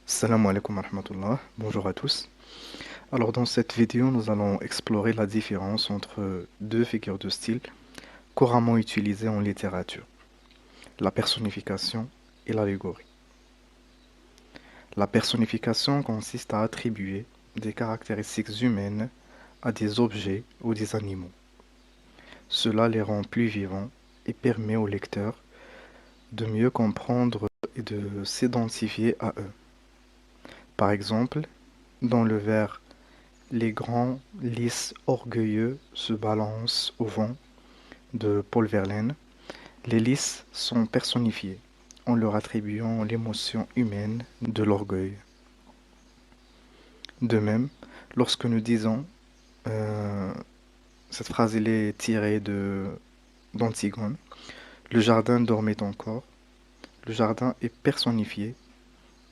Salam alaikum wa rahmatullah. Bonjour à tous. Alors dans cette vidéo, nous allons explorer la différence entre deux figures de style couramment utilisées en littérature, la personnification et l'allégorie. La personnification consiste à attribuer des caractéristiques humaines à des objets ou des animaux. Cela les rend plus vivants et permet au lecteur de mieux comprendre et de s'identifier à eux. Par exemple, dans le vers les grands lys orgueilleux se balancent au vent de Paul Verlaine. Les lys sont personnifiés en leur attribuant l'émotion humaine de l'orgueil. De même, lorsque nous disons euh, cette phrase elle est tirée de d'Antigone, le jardin dormait encore. Le jardin est personnifié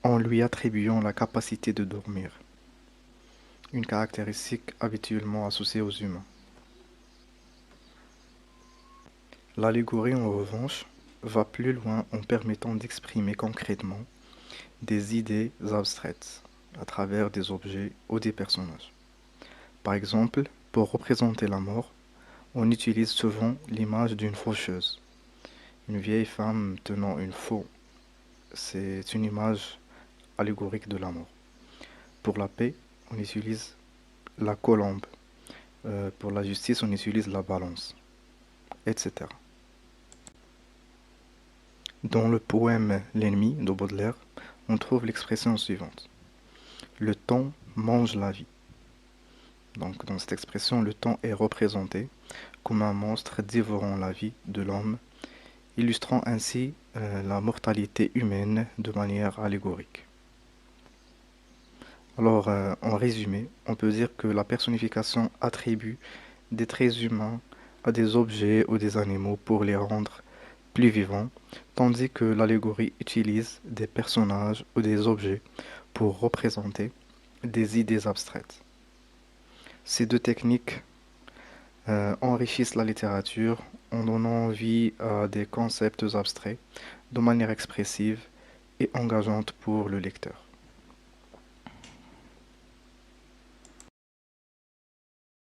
en lui attribuant la capacité de dormir, une caractéristique habituellement associée aux humains. L'allégorie, en revanche, va plus loin en permettant d'exprimer concrètement des idées abstraites à travers des objets ou des personnages. Par exemple, pour représenter la mort, on utilise souvent l'image d'une faucheuse, une vieille femme tenant une faux. C'est une image allégorique de la mort. Pour la paix, on utilise la colombe. Pour la justice, on utilise la balance, etc. Dans le poème L'ennemi de Baudelaire, on trouve l'expression suivante. Le temps mange la vie. Donc dans cette expression, le temps est représenté comme un monstre dévorant la vie de l'homme, illustrant ainsi la mortalité humaine de manière allégorique. Alors, en résumé, on peut dire que la personnification attribue des traits humains à des objets ou des animaux pour les rendre plus vivants, tandis que l'allégorie utilise des personnages ou des objets pour représenter des idées abstraites. Ces deux techniques enrichissent la littérature en donnant vie à des concepts abstraits de manière expressive et engageante pour le lecteur.